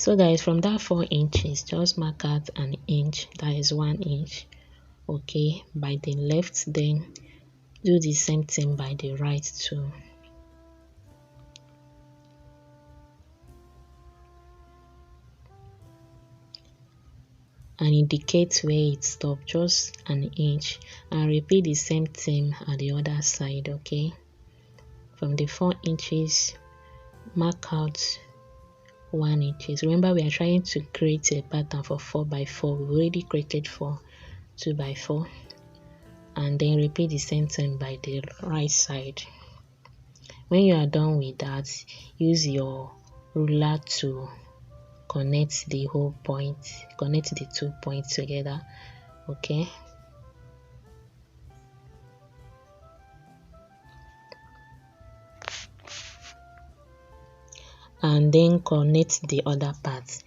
So guys, from that 4 inches, just mark out an inch, that is 1 inch, okay, by the left. Then do the same thing by the right too. And indicate where it stopped, just an inch, and repeat the same thing at the other side. Okay, from the 4 inches, mark out 1 inches. Remember, we are trying to create a pattern for 4x4. We already created for 2x4, and then repeat the same thing by the right side. When you are done with that, use your ruler to connect the whole point, connect the 2 points together. Okay, and then connect the other parts.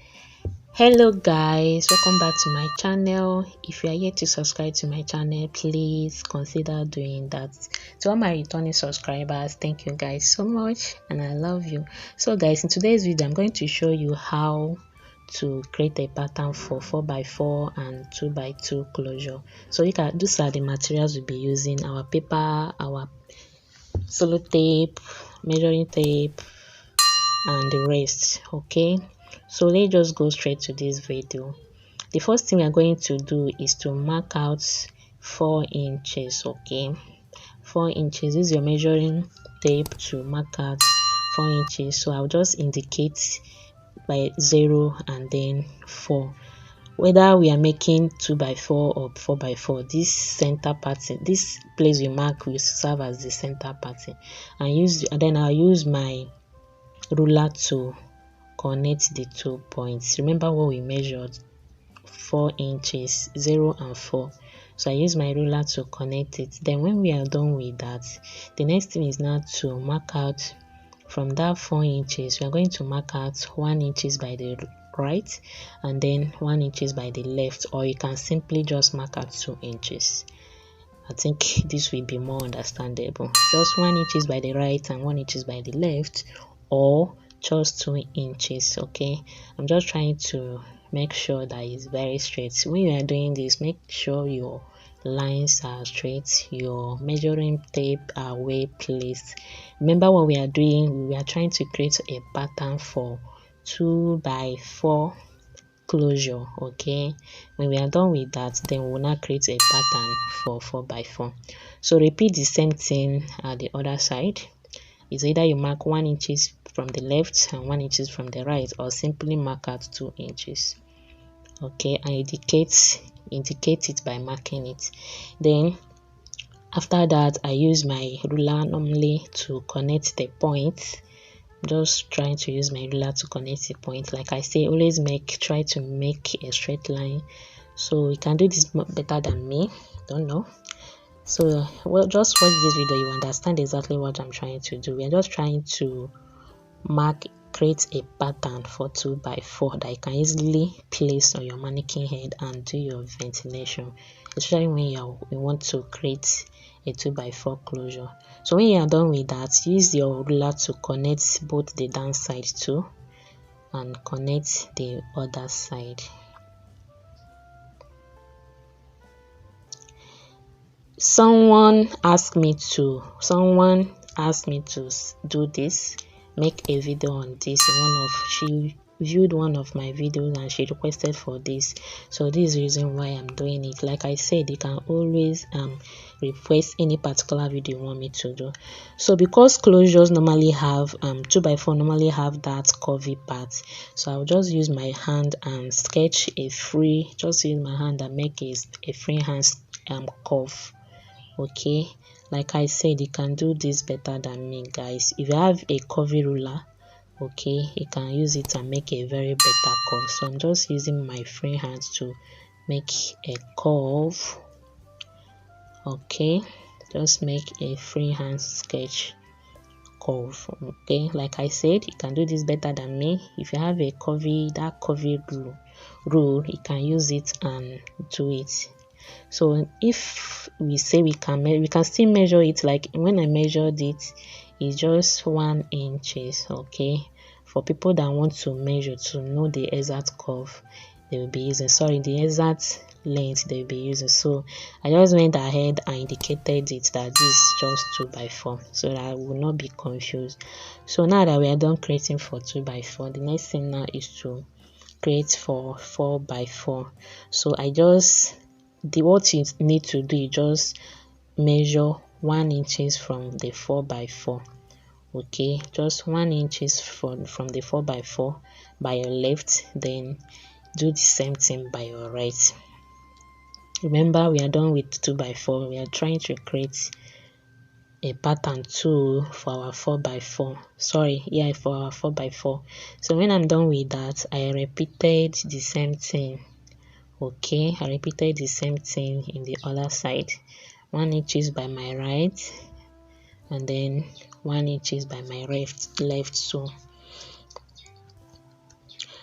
Hello guys, welcome back to my channel. If you are yet to subscribe to my channel, please consider doing that. To all my returning subscribers, thank you guys so much, and I love you. So guys, in today's video, I'm going to show you how to create a pattern for 4x4 and 2x2 closure. So these are the materials we'll be using: our paper, our solo tape, measuring tape, and the rest. Okay, so let's just go straight to this video. The first thing we are going to do is to mark out 4 inches. Okay, 4 inches. Use your measuring tape to mark out 4 inches. So I'll just indicate by 0 and then 4. Whether we are making 2x4 or 4x4, this center pattern, this place we mark, will serve as the center pattern. And then I'll use my ruler to connect the 2 points. Remember what we measured: 4 inches, 0 and 4. So I use my ruler to connect it. Then when we are done with that, the next thing is now to mark out from that 4 inches. We are going to mark out 1 inches by the right and then 1 inches by the left, or you can simply just mark out 2 inches. I think this will be more understandable. Just 1 inches by the right and 1 inches by the left, or just 2 inches. Okay, I'm just trying to make sure that it's very straight. When you are doing this, make sure your lines are straight, your measuring tape are well placed. Remember what we are doing, we are trying to create a pattern for 2x4 closure. Okay, when we are done with that, then we will now create a pattern for 4x4. So repeat the same thing at the other side. It's either you mark 1 inches from the left and 1 inches from the right, or simply mark out 2 inches. Okay, and indicate it by marking it. Then after that, I use my ruler normally to connect the points. Just trying to use my ruler to connect the point. Like I say, always try to make a straight line. So you can do this better than me, don't know. So well, just watch this video, you understand exactly what I'm trying to do. We're just trying to create a pattern for 2x4 that you can easily place on your mannequin head and do your ventilation, especially when you want to create a 2x4 closure. So when you are done with that, use your ruler to connect both the down side too and connect the other side. Someone asked me to do this, make a video on this. She viewed one of my videos and she requested for this, so this is the reason why I'm doing it. Like I said, you can always request any particular video you want me to do. So because closures normally have 2x4 normally have that curvy part, so I'll just use my hand and sketch a free, just use my hand and make a free hand curve. Okay, like I said, you can do this better than me, guys. If you have a curvy ruler, okay, you can use it and make a very better curve. So I'm just using my free hands to make a curve. Okay, just make a free hand sketch curve. Okay, like I said, you can do this better than me. If you have a curvy rule, you can use it and do it. So if we say we can still measure it. Like when I measured it, it's just 1 inches. Okay, for people that want to measure to know the exact curve they will be using, sorry, the exact length they will be using. So I just went ahead and indicated it that this is just 2x4 so that I will not be confused. So now that we are done creating for 2x4, the next thing now is to create for 4x4. So I just what you need to do is just measure 1 inches from the 4x4. Okay, just 1 inches from the 4x4 by your left, then do the same thing by your right. Remember, we are done with 2x4. We are trying to create a pattern too for our 4x4, sorry, yeah, for our 4x4. So when I'm done with that, I repeated the same thing. Okay, I repeated the same thing in the other side. 1 inches by my right, and then 1 inches by my left.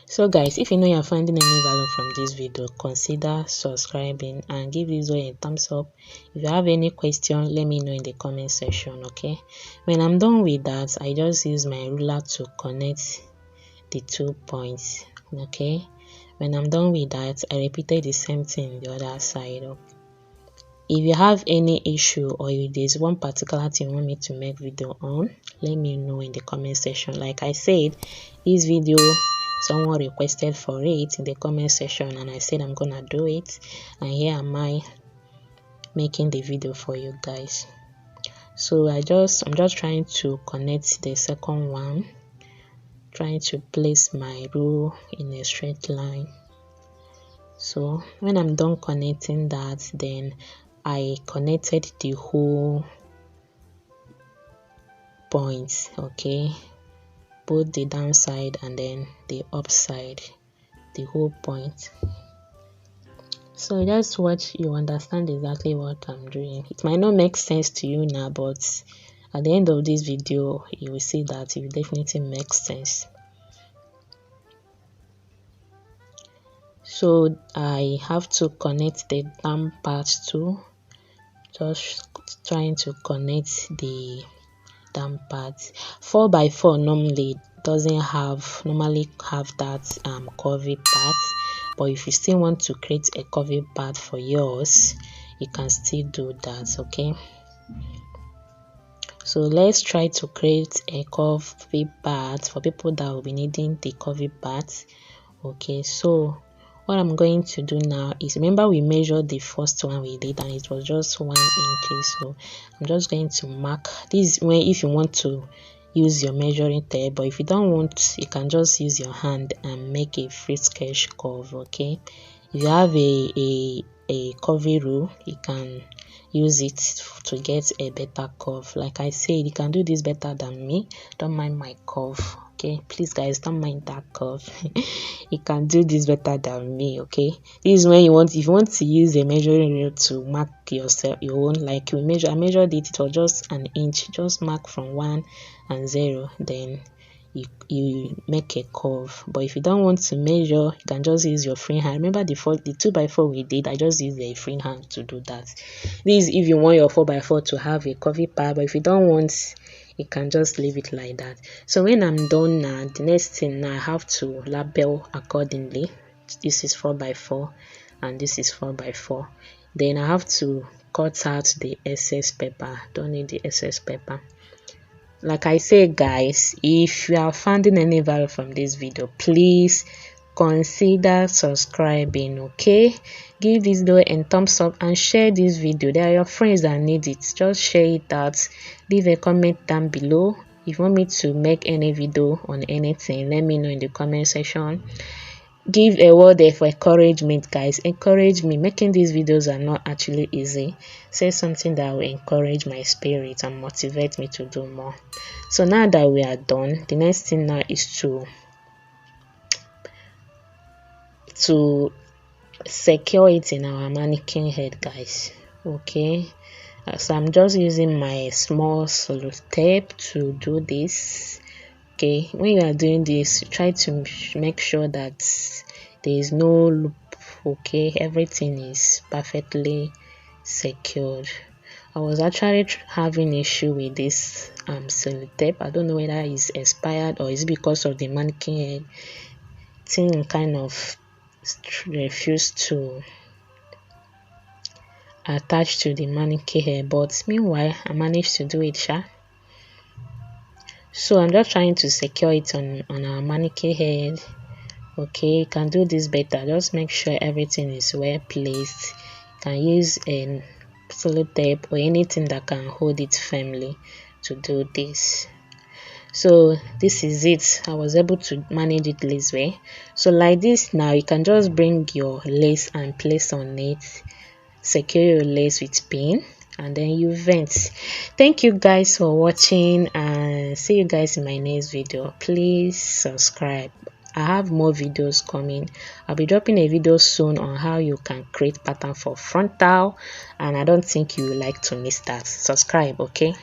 So guys, if you know you're finding any value from this video, consider subscribing and give this video a thumbs up. If you have any question, let me know in the comment section. Okay, when I'm done with that, I just use my ruler to connect the 2 points. Okay, when I'm done with that, I repeated the same thing the other side. If you have any issue or if there's one particular thing you want me to make video on, let me know in the comment section. Like I said, this video, someone requested for it in the comment section and I said I'm gonna do it, and here am I making the video for you guys. So I'm just trying to connect the second one, trying to place my rule in a straight line. So when I'm done connecting that, then I connected the whole points. Okay, both the downside and then the upside, the whole point. So just watch, you understand exactly what I'm doing. It might not make sense to you now, but at the end of this video you will see that it will definitely make sense. So I have to connect the down part too, just trying to connect the down part. 4x4 normally doesn't normally have that curvy part, but if you still want to create a curvy part for yours, you can still do that. Okay, so let's try to create a curvy part for people that will be needing the curvy part. Okay, so what I'm going to do now is, remember we measured the first one we did and it was just 1 inch. So I'm just going to mark this way if you want to use your measuring tape, but if you don't want, you can just use your hand and make a free sketch curve. Okay, if you have a curvy rule, you can use it to get a better curve. Like I said, you can do this better than me. Don't mind my curve. Okay, please guys, don't mind that curve. You can do this better than me. Okay, this is when you want, if you want to use a measuring rule to mark yourself your own, like you measure, I measured it was just 1 inch, just mark from 1 and 0, then you make a curve. But if you don't want to measure, you can just use your free hand. Remember the 2x4 we did, I just used a free hand to do that. This is if you want your 4x4 to have a curvy part, but if you don't want, you can just leave it like that. So when I'm done now, the next thing now, I have to label accordingly. This is 4x4 and this is 4x4. Then I have to cut out the excess paper. Don't need the excess paper. Like I say guys, if you are finding any value from this video, please consider subscribing. Okay, give this video a thumbs up and share this video. There are your friends that need it. Just share it out. Leave a comment down below. If you want me to make any video on anything, let me know in the comment section. Give a word of encouragement, guys. Encourage me. Making these videos are not actually easy. Say something that will encourage my spirit and motivate me to do more. So now that we are done, the next thing now is to secure it in our mannequin head, guys. Okay, so I'm just using my small solo tape to do this. Okay, when you are doing this, try to make sure that there is no loop. Okay, everything is perfectly secured. I was actually having issue with this sellotape. I don't know whether it's expired or it's because of the mannequin head thing kind of refused to attach to the mannequin hair, but meanwhile I managed to do it So I'm just trying to secure it on our mannequin head. Okay, you can do this better. Just make sure everything is well placed. You can use a sellotape or anything that can hold it firmly to do this. So this is it. I was able to manage it this way. So like this now, you can just bring your lace and place on it, secure your lace with pin, and then you vent. Thank you guys for watching, and see you guys in my next video. Please subscribe. I have more videos coming. I'll be dropping a video soon on how you can create pattern for frontal, and I don't think you would like to miss that. Subscribe, okay?